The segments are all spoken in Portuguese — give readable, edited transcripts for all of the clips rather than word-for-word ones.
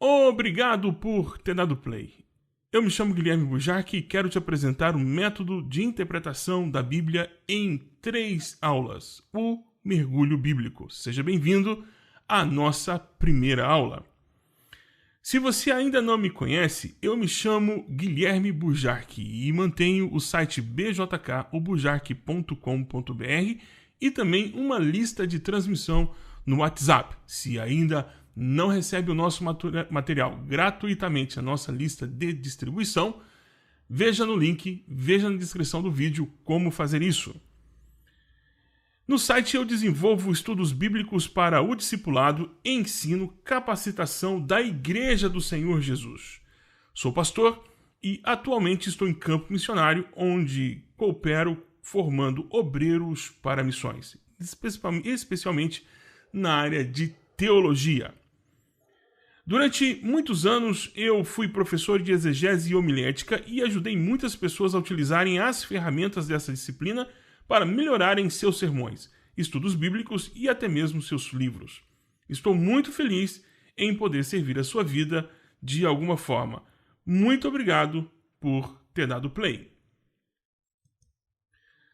Obrigado por ter dado play. Eu me chamo Guilherme Bujarque e quero te apresentar um método de interpretação da Bíblia em 3 aulas, o mergulho bíblico. Seja bem-vindo à nossa primeira aula. Se você ainda não me conhece, eu me chamo Guilherme Bujarque e mantenho o site bjkobujarque.com.br e também uma lista de transmissão no WhatsApp. Se ainda não recebe o nosso material gratuitamente, a nossa lista de distribuição, veja no link, veja na descrição do vídeo como fazer isso. No site eu desenvolvo estudos bíblicos para o discipulado, ensino, capacitação da Igreja do Senhor Jesus. Sou pastor e atualmente estou em campo missionário, onde coopero formando obreiros para missões, especialmente na área de teologia. Durante muitos anos eu fui professor de exegese e homilética e ajudei muitas pessoas a utilizarem as ferramentas dessa disciplina para melhorarem seus sermões, estudos bíblicos e até mesmo seus livros. Estou muito feliz em poder servir a sua vida de alguma forma. Muito obrigado por ter dado play.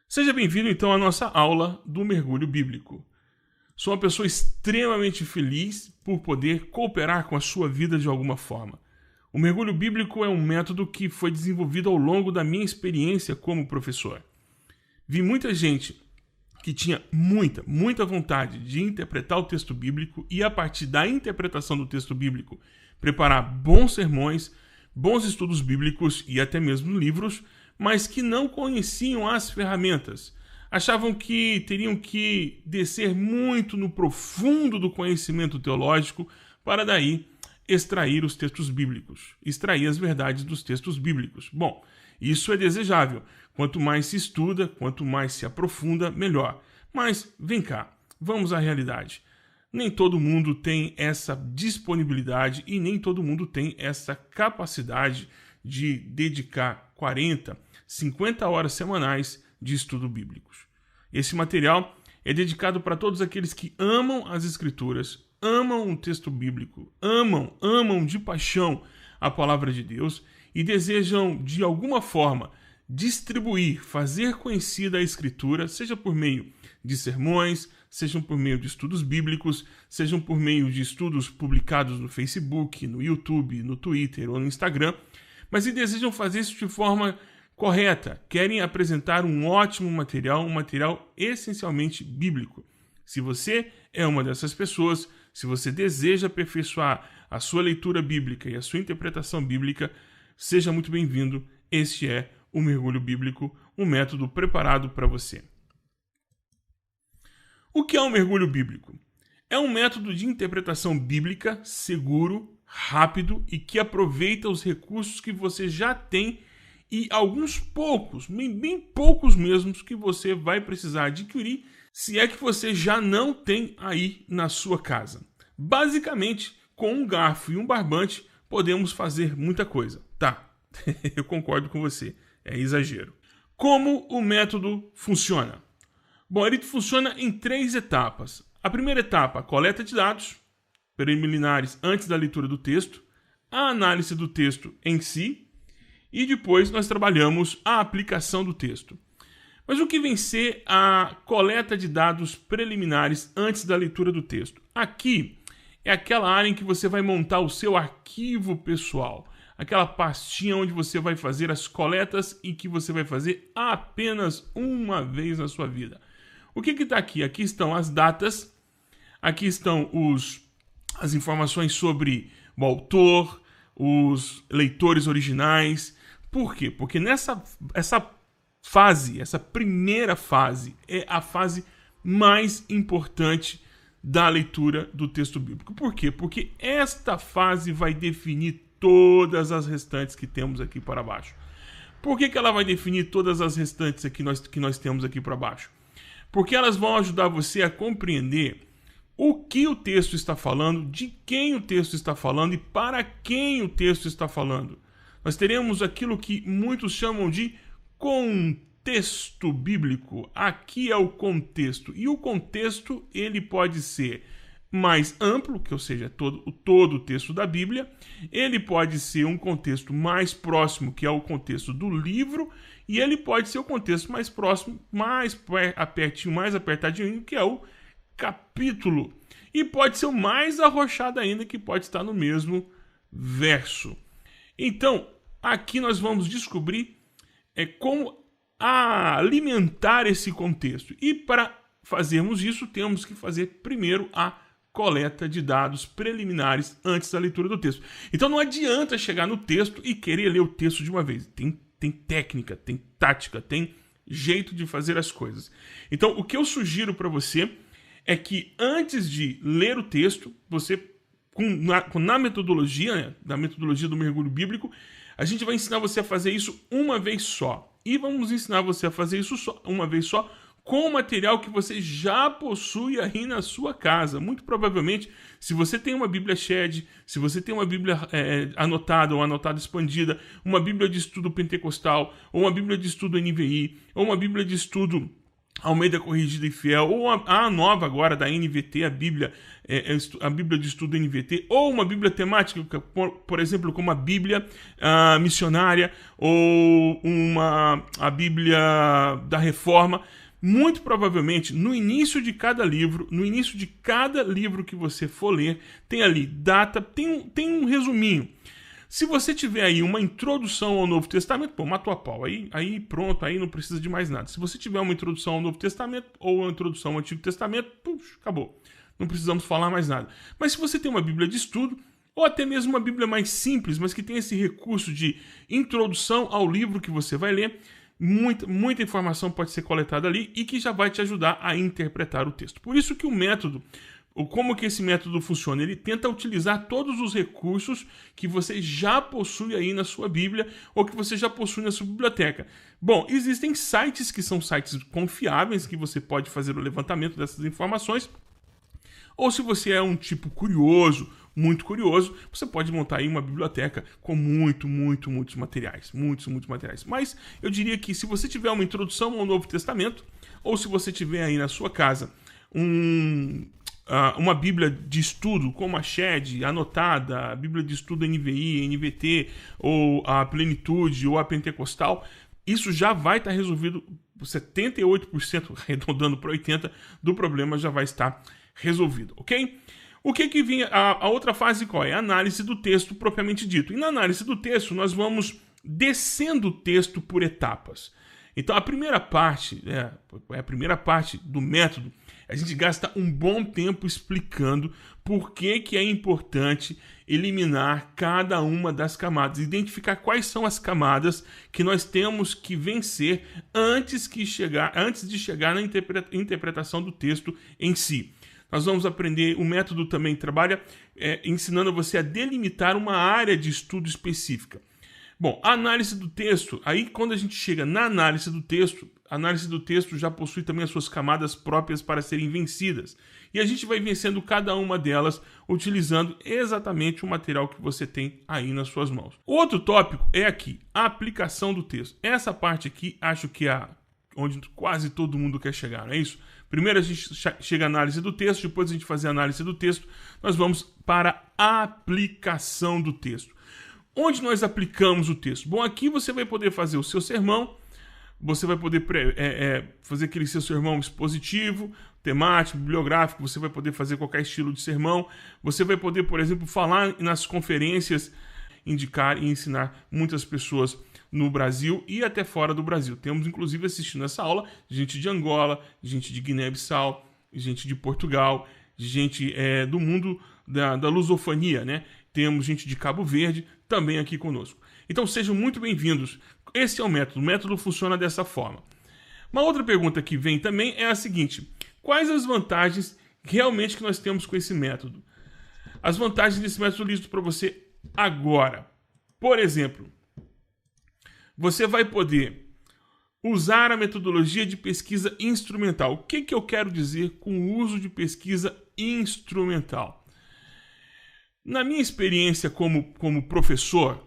Seja bem-vindo então à nossa aula do mergulho bíblico. Sou uma pessoa extremamente feliz por poder cooperar com a sua vida de alguma forma. O mergulho bíblico é um método que foi desenvolvido ao longo da minha experiência como professor. Vi muita gente que tinha muita vontade de interpretar o texto bíblico e, a partir da interpretação do texto bíblico, preparar bons sermões, bons estudos bíblicos e até mesmo livros, mas que não conheciam as ferramentas. Achavam que teriam que descer muito no profundo do conhecimento teológico para daí extrair os textos bíblicos, extrair as verdades dos textos bíblicos. Bom, isso é desejável. Quanto mais se estuda, quanto mais se aprofunda, melhor. Mas vem cá, vamos à realidade. Nem todo mundo tem essa disponibilidade e nem todo mundo tem essa capacidade de dedicar 40, 50 horas semanais de estudo bíblicos. Esse material é dedicado para todos aqueles que amam as Escrituras, amam o texto bíblico, amam de paixão a palavra de Deus e desejam, de alguma forma, distribuir, fazer conhecida a Escritura, seja por meio de sermões, sejam por meio de estudos bíblicos, sejam por meio de estudos publicados no Facebook, no YouTube, no Twitter ou no Instagram, mas desejam fazer isso de forma correta, querem apresentar um ótimo material, um material essencialmente bíblico. Se você é uma dessas pessoas, se você deseja aperfeiçoar a sua leitura bíblica e a sua interpretação bíblica, seja muito bem-vindo. Este é o mergulho bíblico, um método preparado para você. O que é um mergulho bíblico? É um método de interpretação bíblica seguro, rápido e que aproveita os recursos que você já tem e alguns poucos, bem poucos mesmo, que você vai precisar adquirir se é que você já não tem aí na sua casa. Basicamente, com um garfo e um barbante, podemos fazer muita coisa. Tá, eu concordo com você, é exagero. Como o método funciona? Bom, ele funciona em 3 etapas. A primeira etapa, a coleta de dados preliminares antes da leitura do texto, a análise do texto em si, e depois nós trabalhamos a aplicação do texto. Mas o que vem ser a coleta de dados preliminares antes da leitura do texto? Aqui é aquela área em que você vai montar o seu arquivo pessoal, aquela pastinha onde você vai fazer as coletas e que você vai fazer apenas uma vez na sua vida. O que está aqui? Aqui estão as datas, aqui estão as informações sobre o autor, os leitores originais. Por quê? Porque essa primeira fase é a fase mais importante da leitura do texto bíblico. Por quê? Porque esta fase vai definir todas as restantes que temos aqui para baixo. Por que ela vai definir todas as restantes que nós temos aqui para baixo? Porque elas vão ajudar você a compreender o que o texto está falando, de quem o texto está falando e para quem o texto está falando. Nós teremos aquilo que muitos chamam de contexto bíblico. Aqui é o contexto. E o contexto ele pode ser mais amplo, que ou seja, todo o texto da Bíblia. Ele pode ser um contexto mais próximo, que é o contexto do livro, e ele pode ser o contexto mais próximo, mais apertadinho, que é o capítulo. E pode ser o mais arrochado ainda, que pode estar no mesmo verso. Então, aqui nós vamos descobrir como alimentar esse contexto. E para fazermos isso, temos que fazer primeiro a coleta de dados preliminares antes da leitura do texto. Então não adianta chegar no texto e querer ler o texto de uma vez. Tem técnica, tem tática, tem jeito de fazer as coisas. Então o que eu sugiro para você é que antes de ler o texto, você, na metodologia, né, da metodologia do mergulho bíblico, a gente vai ensinar você a fazer isso uma vez só. E vamos ensinar você a fazer isso uma vez só, com o material que você já possui aí na sua casa. Muito provavelmente, se você tem uma Bíblia Shed, se você tem uma Bíblia anotada ou anotada expandida, uma Bíblia de estudo pentecostal, ou uma Bíblia de estudo NVI, ou uma Bíblia de estudo Almeida Corrigida e Fiel, ou a nova agora da NVT, a Bíblia de estudo NVT, ou uma Bíblia temática, por exemplo, como a Bíblia missionária, ou a Bíblia da Reforma. Muito provavelmente, no início de cada livro que você for ler, tem ali data, tem um resuminho. Se você tiver aí uma introdução ao Novo Testamento, pô, matou a pau. Aí pronto, aí não precisa de mais nada. Se você tiver uma introdução ao Novo Testamento ou uma introdução ao Antigo Testamento, puxa, acabou. Não precisamos falar mais nada. Mas se você tem uma Bíblia de estudo, ou até mesmo uma Bíblia mais simples, mas que tem esse recurso de introdução ao livro que você vai ler, muita informação pode ser coletada ali e que já vai te ajudar a interpretar o texto. Por isso que como que esse método funciona? Ele tenta utilizar todos os recursos que você já possui aí na sua Bíblia ou que você já possui na sua biblioteca. Bom, existem sites que são sites confiáveis que você pode fazer o levantamento dessas informações. Ou se você é um tipo curioso, muito curioso, você pode montar aí uma biblioteca com muitos materiais. Muitos materiais. Mas eu diria que se você tiver uma introdução ao Novo Testamento, ou se você tiver aí na sua casa uma Bíblia de estudo, como a Shed, anotada, a Bíblia de estudo NVI, NVT, ou a Plenitude, ou a Pentecostal, isso já vai estar resolvido, 78%, arredondando para 80%, do problema já vai estar resolvido, ok? O que vinha, a outra fase qual é? A análise do texto propriamente dito. E na análise do texto, nós vamos descendo o texto por etapas. Então, a primeira parte do método, a gente gasta um bom tempo explicando por que é importante eliminar cada uma das camadas, identificar quais são as camadas que nós temos que vencer antes de chegar na interpretação do texto em si. Nós vamos aprender, o método também trabalha ensinando você a delimitar uma área de estudo específica. Bom, a análise do texto, aí quando a gente chega na análise do texto já possui também as suas camadas próprias para serem vencidas. E a gente vai vencendo cada uma delas utilizando exatamente o material que você tem aí nas suas mãos. Outro tópico é aqui, a aplicação do texto. Essa parte aqui acho que é onde quase todo mundo quer chegar, não é isso? Primeiro a gente chega à análise do texto, depois a gente fazer a análise do texto, nós vamos para a aplicação do texto. Onde nós aplicamos o texto? Bom, aqui você vai poder fazer o seu sermão, você vai poder fazer aquele seu sermão expositivo, temático, bibliográfico, você vai poder fazer qualquer estilo de sermão, você vai poder, por exemplo, falar nas conferências, indicar e ensinar muitas pessoas no Brasil e até fora do Brasil. Temos, inclusive, assistindo essa aula, gente de Angola, gente de Guiné-Bissau, gente de Portugal, gente do mundo da lusofonia, né? Temos gente de Cabo Verde também aqui conosco. Então sejam muito bem-vindos. Esse é o método funciona dessa forma. Uma outra pergunta que vem também é a seguinte: quais as vantagens realmente que nós temos com esse método? As vantagens desse método eu listo para você agora. Por exemplo, você vai poder usar a metodologia de pesquisa instrumental. O que eu quero dizer com o uso de pesquisa instrumental? Na minha experiência como professor,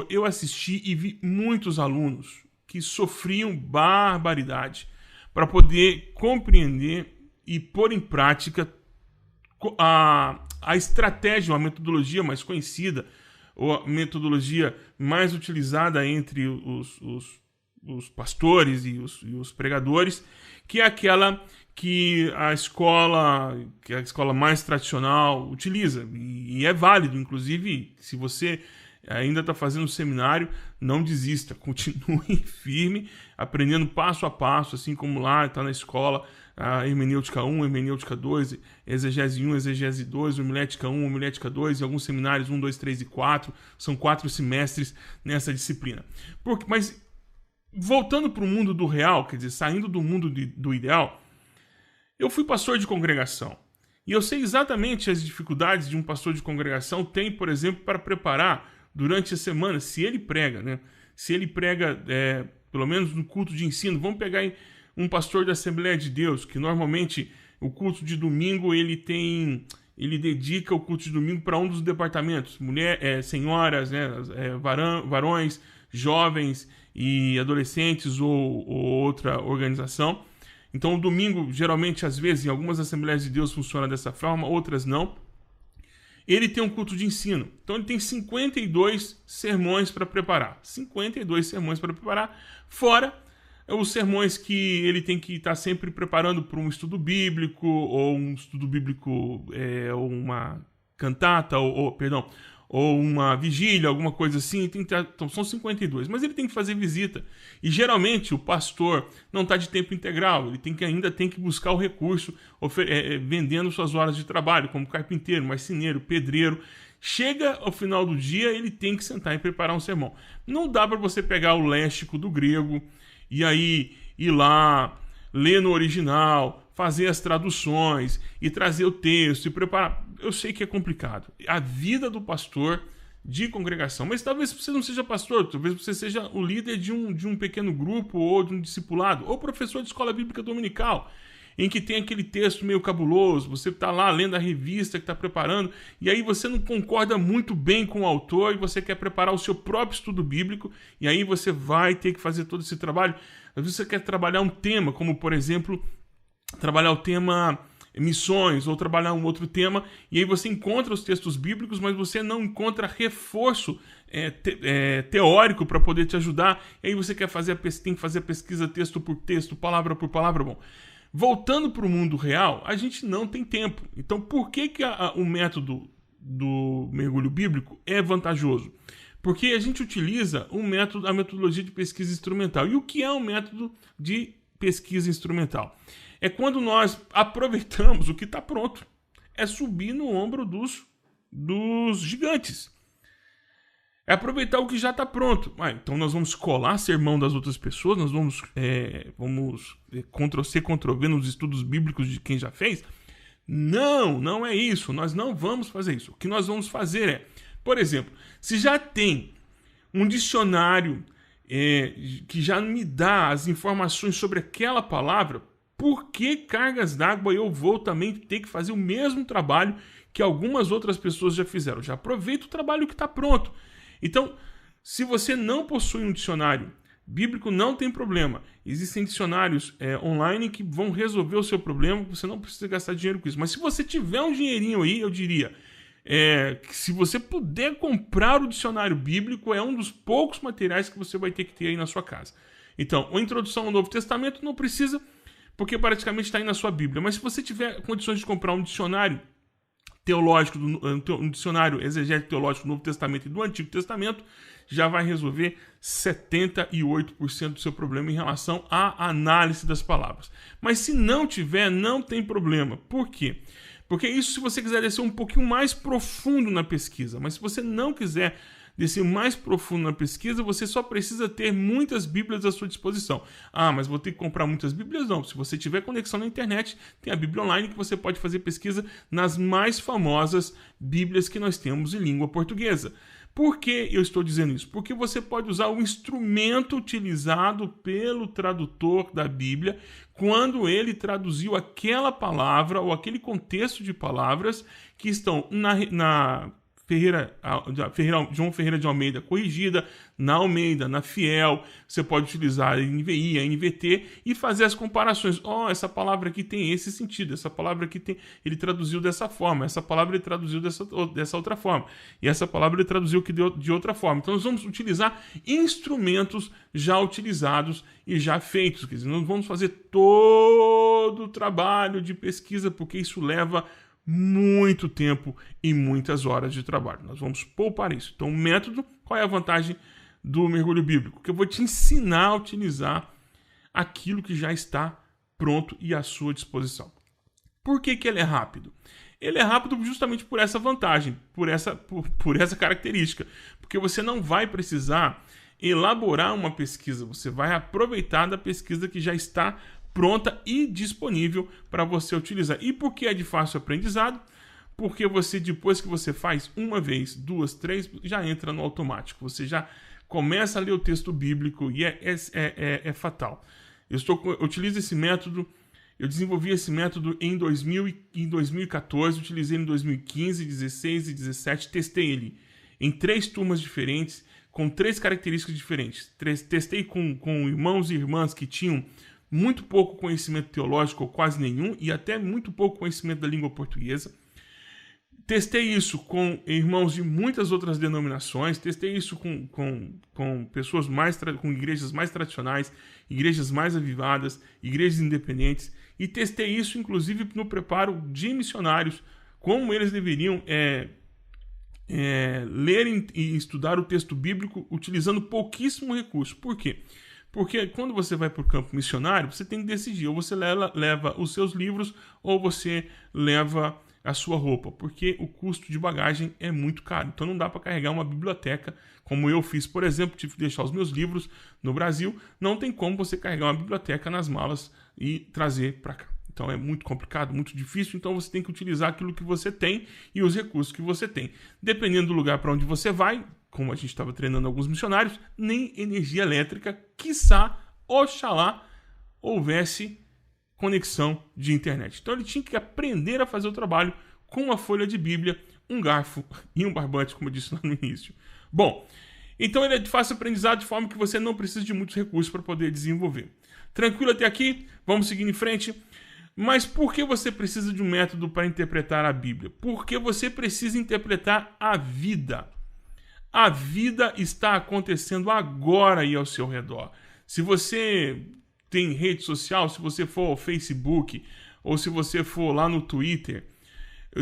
eu assisti e vi muitos alunos que sofriam barbaridade para poder compreender e pôr em prática a estratégia, a metodologia mais conhecida, ou a metodologia mais utilizada entre os pastores e os pregadores, que é aquela que a escola mais tradicional utiliza. E é válido, inclusive, se você ainda está fazendo seminário, não desista, continue firme, aprendendo passo a passo, assim como lá está na escola, a hermenêutica 1, hermenêutica 2, exegese 1, exegese 2, homilética 1, homilética 2, e alguns seminários 1, 2, 3 e 4, são 4 semestres nessa disciplina. Mas, voltando para o mundo do real, quer dizer, saindo do mundo do ideal, eu fui pastor de congregação, e eu sei exatamente as dificuldades de um pastor de congregação tem, por exemplo, para preparar durante a semana, se ele prega, né? Se ele prega, pelo menos no culto de ensino, vamos pegar um pastor da Assembleia de Deus, que normalmente o culto de domingo ele dedica o culto de domingo para um dos departamentos, senhoras, né? Varões, jovens e adolescentes ou outra organização. Então o domingo, geralmente, às vezes, em algumas Assembleias de Deus funciona dessa forma, outras não. Ele tem um culto de ensino. Então ele tem 52 sermões para preparar. 52 sermões para preparar, fora os sermões que ele tem que estar sempre preparando para um estudo bíblico, ou um estudo bíblico, ou uma cantata, ou uma vigília, alguma coisa assim. Então são 52. Mas ele tem que fazer visita. E geralmente o pastor não está de tempo integral. Ele ainda tem que buscar o recurso vendendo suas horas de trabalho, como carpinteiro, marceneiro, pedreiro. Chega ao final do dia, ele tem que sentar e preparar um sermão. Não dá para você pegar o léxico do grego e aí ir lá, ler no original, fazer as traduções e trazer o texto e preparar. Eu sei que é complicado. A vida do pastor de congregação. Mas talvez você não seja pastor, talvez você seja o líder de um pequeno grupo ou de um discipulado, ou professor de escola bíblica dominical, em que tem aquele texto meio cabuloso, você está lá lendo a revista que está preparando, e aí você não concorda muito bem com o autor e você quer preparar o seu próprio estudo bíblico, e aí você vai ter que fazer todo esse trabalho. Às vezes você quer trabalhar um tema, como por exemplo, trabalhar o tema missões, ou trabalhar um outro tema, e aí você encontra os textos bíblicos, mas você não encontra reforço teórico para poder te ajudar, e aí você tem que fazer a pesquisa texto por texto, palavra por palavra. Bom, voltando para o mundo real, a gente não tem tempo. Então, por que o método do mergulho bíblico é vantajoso? Porque a gente utiliza a metodologia de pesquisa instrumental. E o que é um método de pesquisa instrumental? É quando nós aproveitamos o que está pronto. É subir no ombro dos gigantes. É aproveitar o que já está pronto. Então nós vamos colar sermão das outras pessoas, nós vamos Ctrl-C, Ctrl-V nos estudos bíblicos de quem já fez. Não é isso. Nós não vamos fazer isso. O que nós vamos fazer é, por exemplo, se já tem um dicionário que já me dá as informações sobre aquela palavra, por que cargas d'água eu vou também ter que fazer o mesmo trabalho que algumas outras pessoas já fizeram? Já aproveita o trabalho que está pronto. Então, se você não possui um dicionário bíblico, não tem problema. Existem dicionários online que vão resolver o seu problema, você não precisa gastar dinheiro com isso. Mas se você tiver um dinheirinho aí, eu diria, que se você puder comprar o dicionário bíblico, é um dos poucos materiais que você vai ter que ter aí na sua casa. Então, a introdução ao Novo Testamento não precisa, porque praticamente está aí na sua Bíblia. Mas se você tiver condições de comprar um dicionário teológico, um dicionário exegético teológico do Novo Testamento e do Antigo Testamento, já vai resolver 78% do seu problema em relação à análise das palavras. Mas se não tiver, não tem problema. Por quê? Porque isso se você quiser descer um pouquinho mais profundo na pesquisa. Mas se você não quiser descer mais profundo na pesquisa, você só precisa ter muitas Bíblias à sua disposição. Mas vou ter que comprar muitas Bíblias? Não. Se você tiver conexão na internet, tem a Bíblia Online que você pode fazer pesquisa nas mais famosas Bíblias que nós temos em língua portuguesa. Por que eu estou dizendo isso? Porque você pode usar o instrumento utilizado pelo tradutor da Bíblia quando ele traduziu aquela palavra ou aquele contexto de palavras que estão na João Ferreira de Almeida corrigida, na Almeida, na Fiel. Você pode utilizar a NVI, a NVT e fazer as comparações. Essa palavra aqui tem esse sentido, essa palavra aqui ele traduziu dessa forma, essa palavra ele traduziu dessa outra forma, e essa palavra ele traduziu de outra forma. Então nós vamos utilizar instrumentos já utilizados e já feitos. Quer dizer, não vamos fazer todo o trabalho de pesquisa, porque isso leva muito tempo e muitas horas de trabalho. Nós vamos poupar isso. Então, o método, qual é a vantagem do mergulho bíblico? Que eu vou te ensinar a utilizar aquilo que já está pronto e à sua disposição. Por que ele é rápido? Ele é rápido justamente por essa vantagem, por essa característica. Porque você não vai precisar elaborar uma pesquisa, você vai aproveitar da pesquisa que já está pronta e disponível para você utilizar. E por que é de fácil aprendizado? Porque você, depois que você faz uma vez, duas, três, já entra no automático. Você já começa a ler o texto bíblico e é fatal. Eu utilizo esse método, eu desenvolvi esse método em 2014, utilizei em 2015, 16 e 17, testei ele em 3 turmas diferentes, com 3 características diferentes. Testei com irmãos e irmãs que tinham muito pouco conhecimento teológico, ou quase nenhum, e até muito pouco conhecimento da língua portuguesa. Testei isso com irmãos de muitas outras denominações, testei isso com pessoas com igrejas mais tradicionais, igrejas mais avivadas, igrejas independentes, e testei isso inclusive no preparo de missionários, como eles deveriam ler e estudar o texto bíblico utilizando pouquíssimo recurso. Por quê? Porque quando você vai para o campo missionário, você tem que decidir, ou você leva os seus livros, ou você leva a sua roupa, porque o custo de bagagem é muito caro. Então não dá para carregar uma biblioteca, como eu fiz, por exemplo, tive que deixar os meus livros no Brasil. Não tem como você carregar uma biblioteca nas malas e trazer para cá. Então é muito complicado, muito difícil, então você tem que utilizar aquilo que você tem e os recursos que você tem. Dependendo do lugar para onde você vai, como a gente estava treinando alguns missionários, nem energia elétrica, quiçá, oxalá, houvesse conexão de internet. Então ele tinha que aprender a fazer o trabalho com uma folha de Bíblia, um garfo e um barbante, como eu disse lá no início. Bom, então ele é de fácil aprendizado, de forma que você não precisa de muitos recursos para poder desenvolver. Tranquilo até aqui? Vamos seguir em frente. Mas por que você precisa de um método para interpretar a Bíblia? Porque você precisa interpretar a vida. A vida está acontecendo agora aí ao seu redor. Se você tem rede social, se você for ao Facebook, ou se você for lá no Twitter,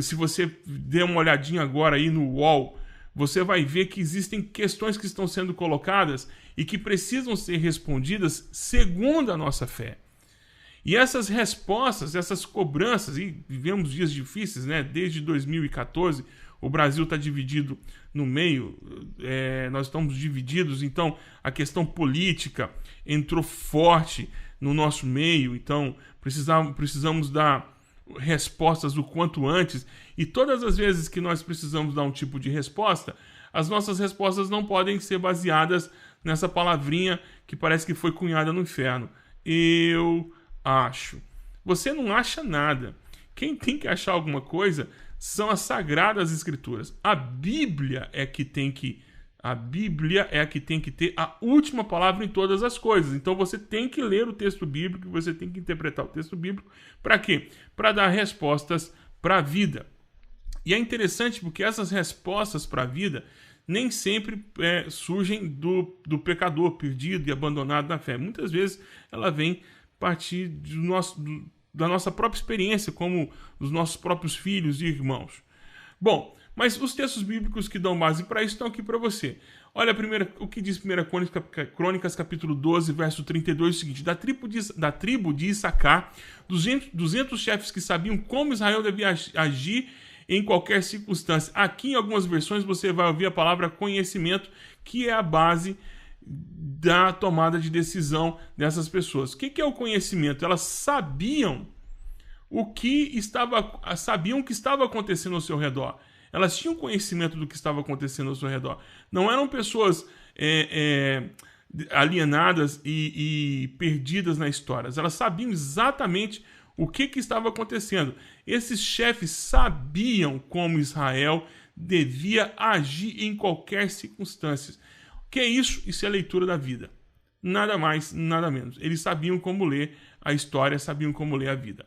se você der uma olhadinha agora aí no UOL, você vai ver que existem questões que estão sendo colocadas e que precisam ser respondidas segundo a nossa fé. E essas respostas, essas cobranças, e vivemos dias difíceis, né? Desde 2014, o Brasil está dividido no meio, nós estamos divididos, então a questão política entrou forte no nosso meio, então precisamos dar respostas o quanto antes, e todas as vezes que nós precisamos dar um tipo de resposta, as nossas respostas não podem ser baseadas nessa palavrinha que parece que foi cunhada no inferno. Eu acho. Você não acha nada. Quem tem que achar alguma coisa são as Sagradas Escrituras. A Bíblia é a que tem que ter a última palavra em todas as coisas. Então você tem que ler o texto bíblico, você tem que interpretar o texto bíblico. Para quê? Para dar respostas para a vida. E é interessante porque essas respostas para a vida nem sempre surgem do pecador perdido e abandonado na fé. Muitas vezes ela vem partir da nossa própria experiência, como os nossos próprios filhos e irmãos. Bom, mas os textos bíblicos que dão base para isso estão aqui para você. Olha o que diz 1 Crônicas, capítulo 12, verso 32, o seguinte: da tribo de Issacar, 200 chefes que sabiam como Israel devia agir em qualquer circunstância. Aqui em algumas versões você vai ouvir a palavra conhecimento, que é a base da tomada de decisão dessas pessoas. O que é o conhecimento? Elas sabiam o que estava acontecendo ao seu redor. Elas tinham conhecimento do que estava acontecendo ao seu redor. Não eram pessoas alienadas e perdidas na história. Elas sabiam exatamente o que estava acontecendo. Esses chefes sabiam como Israel devia agir em qualquer circunstância. O que é isso? Isso é a leitura da vida. Nada mais, nada menos. Eles sabiam como ler a história, sabiam como ler a vida.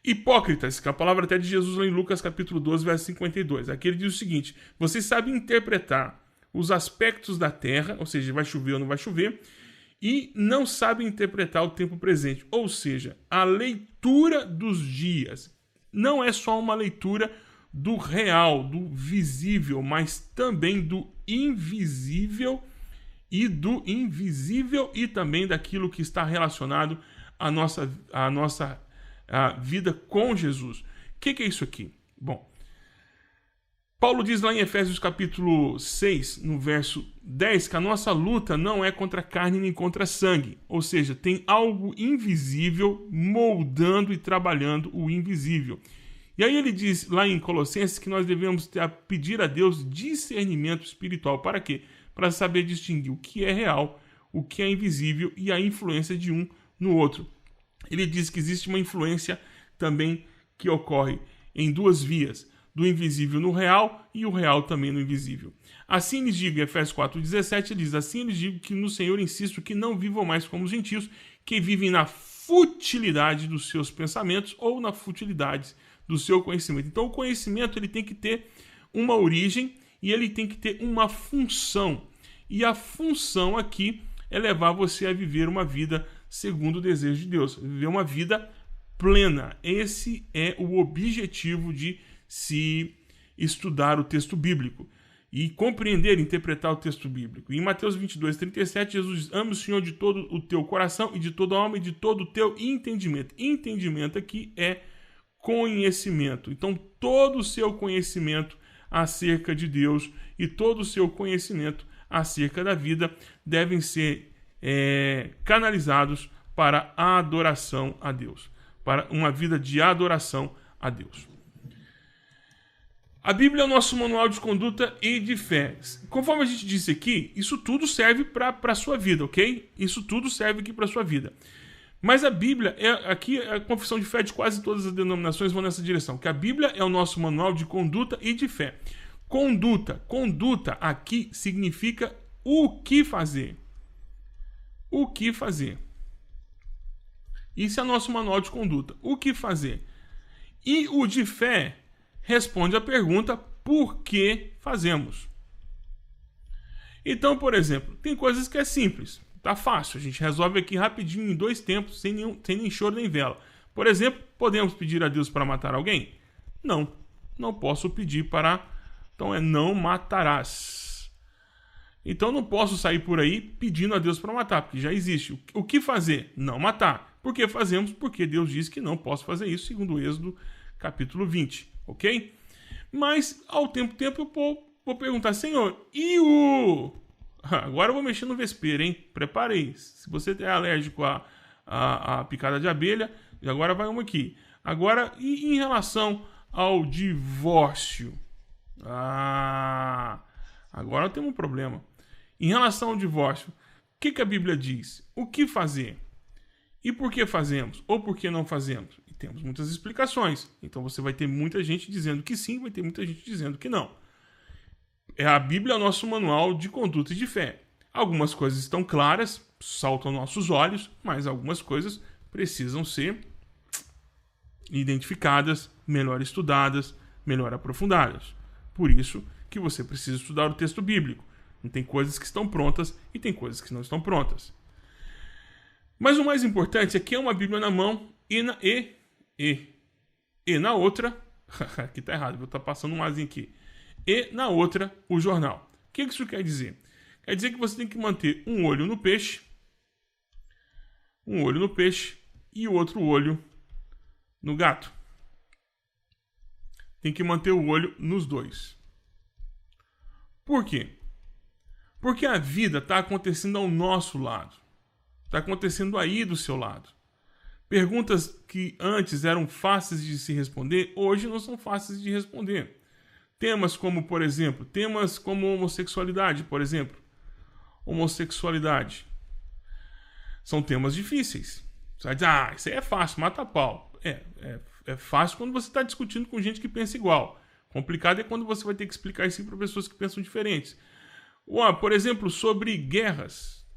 Hipócritas, que é a palavra até de Jesus lá em Lucas capítulo 12, verso 52. Aqui ele diz o seguinte: vocês sabem interpretar os aspectos da terra, ou seja, vai chover ou não vai chover, e não sabem interpretar o tempo presente, ou seja, a leitura dos dias. Não é só uma leitura do real, do visível, mas também do invisível e também daquilo que está relacionado à nossa vida com Jesus. O que é isso aqui? Bom, Paulo diz lá em Efésios capítulo 6, no verso 10, que a nossa luta não é contra carne nem contra sangue. Ou seja, tem algo invisível moldando e trabalhando o invisível. E aí ele diz lá em Colossenses que nós devemos pedir a Deus discernimento espiritual. Para quê? Para saber distinguir o que é real, o que é invisível e a influência de um no outro. Ele diz que existe uma influência também que ocorre em duas vias, do invisível no real e o real também no invisível. Assim lhes digo, em Efésios 4,17, ele diz: assim lhes digo que no Senhor insisto que não vivam mais como os gentios, que vivem na futilidade dos seus pensamentos ou na futilidade do seu conhecimento. Então o conhecimento ele tem que ter uma origem e ele tem que ter uma função. E a função aqui é levar você a viver uma vida segundo o desejo de Deus, viver uma vida plena. Esse é o objetivo de se estudar o texto bíblico e compreender, interpretar o texto bíblico. Em Mateus 22:37, Jesus diz: ama o Senhor de todo o teu coração e de toda a alma e de todo o teu entendimento. Entendimento aqui é conhecimento. Então, todo o seu conhecimento acerca de Deus e todo o seu conhecimento acerca da vida devem ser canalizados para a adoração a Deus, para uma vida de adoração a Deus. A Bíblia é o nosso manual de conduta e de fé. Conforme a gente disse aqui, isso tudo serve para a sua vida, ok? Isso tudo serve aqui para a sua vida. Mas a Bíblia, aqui a confissão de fé de quase todas as denominações vão nessa direção, que a Bíblia é o nosso manual de conduta e de fé. Conduta aqui significa o que fazer. O que fazer. Isso é nosso manual de conduta. O que fazer? E o de fé responde à pergunta: por que fazemos? Então, por exemplo, tem coisas que é simples, tá fácil, a gente resolve aqui rapidinho em 2 tempos, sem nem choro nem vela. Por exemplo, podemos pedir a Deus para matar alguém? Não posso pedir para... Então não matarás. Então não posso sair por aí pedindo a Deus para matar, porque já existe. O que fazer? Não matar. Por que fazemos? Porque Deus diz que não posso fazer isso, segundo o Êxodo capítulo 20. Ok? Mas, ao tempo eu vou perguntar: Senhor, e o... Agora eu vou mexer no vespeiro, hein? Preparei. Se você é alérgico à picada de abelha, agora vai uma aqui. Agora, e em relação ao divórcio? Agora temos um problema. Em relação ao divórcio, o que a Bíblia diz? O que fazer? E por que fazemos? Ou por que não fazemos? Temos muitas explicações. Então você vai ter muita gente dizendo que sim, vai ter muita gente dizendo que não. A Bíblia é o nosso manual de conduta e de fé. Algumas coisas estão claras, saltam aos nossos olhos, mas algumas coisas precisam ser identificadas, melhor estudadas, melhor aprofundadas. Por isso que você precisa estudar o texto bíblico. Não tem coisas que estão prontas e tem coisas que não estão prontas. Mas o mais importante é que é uma Bíblia na mão e na outra, aqui tá errado, vou estar passando um azinho aqui. E na outra, o jornal. O que isso quer dizer? Quer dizer que você tem que manter um olho no peixe e o outro olho no gato. Tem que manter o olho nos dois. Por quê? Porque a vida está acontecendo ao nosso lado. Está acontecendo aí do seu lado. Perguntas que antes eram fáceis de se responder, hoje não são fáceis de responder. Temas como, por exemplo, homossexualidade, por exemplo. Homossexualidade. São temas difíceis. Você vai dizer: isso aí é fácil, mata a pau. É fácil quando você está discutindo com gente que pensa igual. Complicado é quando você vai ter que explicar isso para pessoas que pensam diferentes. Por exemplo, sobre guerras.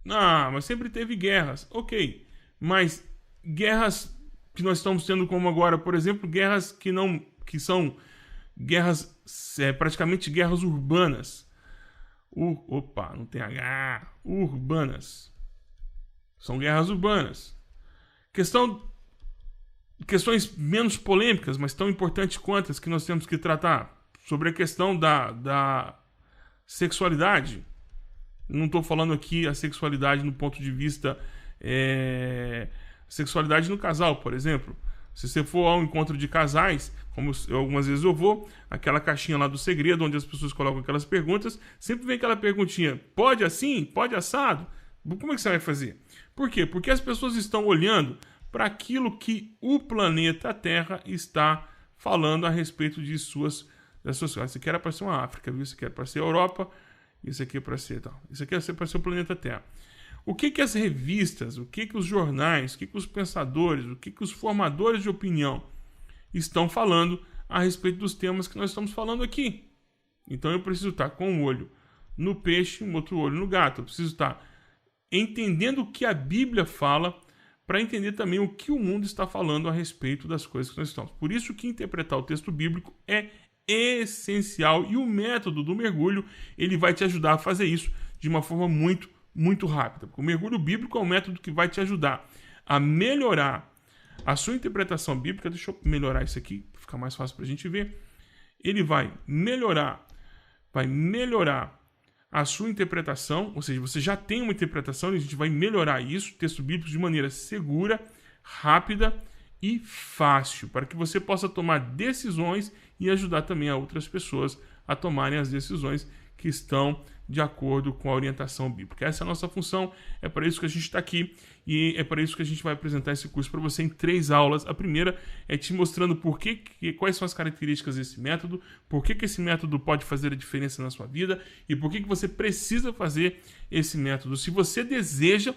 Mas sempre teve guerras. Ok. Mas guerras que nós estamos tendo como agora, por exemplo, guerras que são guerras, praticamente guerras urbanas. Não tem H. Urbanas. São guerras urbanas. Questões menos polêmicas, mas tão importantes quanto as que nós temos que tratar. Sobre a questão da sexualidade. Não estou falando aqui a sexualidade no ponto de vista... sexualidade no casal, por exemplo. Se você for ao encontro de casais, como algumas vezes eu vou, aquela caixinha lá do segredo, onde as pessoas colocam aquelas perguntas, sempre vem aquela perguntinha: pode assim? Pode assado? Como é que você vai fazer? Por quê? Porque as pessoas estão olhando para aquilo que o planeta Terra está falando a respeito de das suas coisas. Isso aqui era para ser uma África, viu? Isso aqui era para ser a Europa, isso aqui é para ser tal. Isso aqui é para ser o planeta Terra. O que as revistas, o que os jornais, o que os pensadores, o que os formadores de opinião estão falando a respeito dos temas que nós estamos falando aqui? Então eu preciso estar com um olho no peixe e um outro olho no gato. Eu preciso estar entendendo o que a Bíblia fala para entender também o que o mundo está falando a respeito das coisas que nós estamos. Por isso que interpretar o texto bíblico é essencial, e o método do mergulho ele vai te ajudar a fazer isso de uma forma muito rápida. Porque o mergulho bíblico é um método que vai te ajudar a melhorar a sua interpretação bíblica. Deixa eu melhorar isso aqui, para ficar mais fácil para a gente ver. Ele vai melhorar a sua interpretação, ou seja, você já tem uma interpretação e a gente vai melhorar isso, texto bíblico, de maneira segura, rápida e fácil, para que você possa tomar decisões e ajudar também a outras pessoas a tomarem as decisões que estão de acordo com a orientação bíblica. Essa é a nossa função, é para isso que a gente está aqui e é para isso que a gente vai apresentar esse curso para você em 3 aulas. A primeira é te mostrando quais são as características desse método, por que esse método pode fazer a diferença na sua vida e por que você precisa fazer esse método. Se você deseja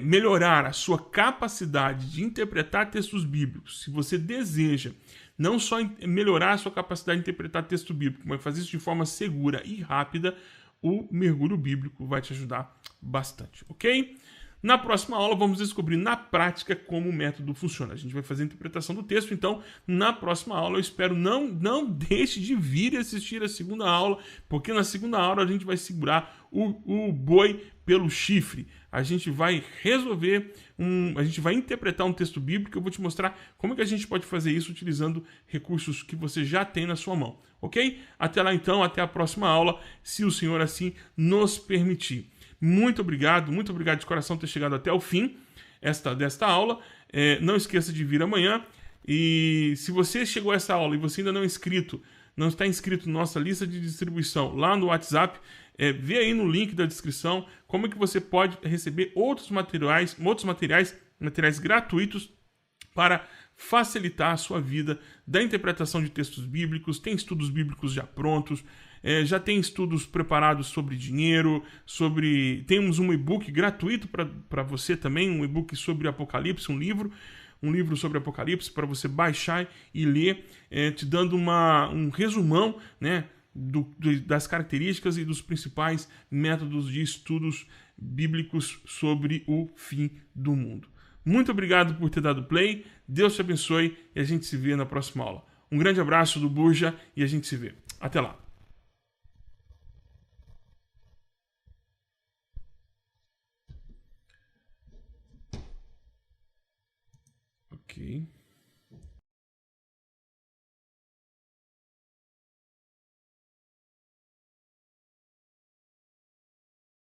melhorar a sua capacidade de interpretar textos bíblicos, se você deseja não só melhorar a sua capacidade de interpretar texto bíblico, mas fazer isso de forma segura e rápida, o mergulho bíblico vai te ajudar bastante, ok? Na próxima aula vamos descobrir na prática como o método funciona. A gente vai fazer a interpretação do texto, então na próxima aula eu espero não deixe de vir assistir a segunda aula, porque na segunda aula a gente vai segurar o boi pelo chifre. A gente vai a gente vai interpretar um texto bíblico. Eu vou te mostrar como é que a gente pode fazer isso utilizando recursos que você já tem na sua mão, ok? Até lá então, até a próxima aula, se o Senhor assim nos permitir. Muito obrigado de coração ter chegado até o fim desta aula. Não esqueça de vir amanhã. E se você chegou a essa aula e você ainda não está inscrito na nossa lista de distribuição lá no WhatsApp, vê aí no link da descrição como é que você pode receber outros materiais gratuitos para facilitar a sua vida da interpretação de textos bíblicos. Tem estudos bíblicos já prontos, já tem estudos preparados sobre dinheiro, temos um e-book gratuito para você também, um e-book sobre Apocalipse, um livro sobre Apocalipse para você baixar e ler, te dando um resumão, né, das características e dos principais métodos de estudos bíblicos sobre o fim do mundo. Muito obrigado por ter dado play, Deus te abençoe e a gente se vê na próxima aula. Um grande abraço do Burja e a gente se vê. Até lá. Ok.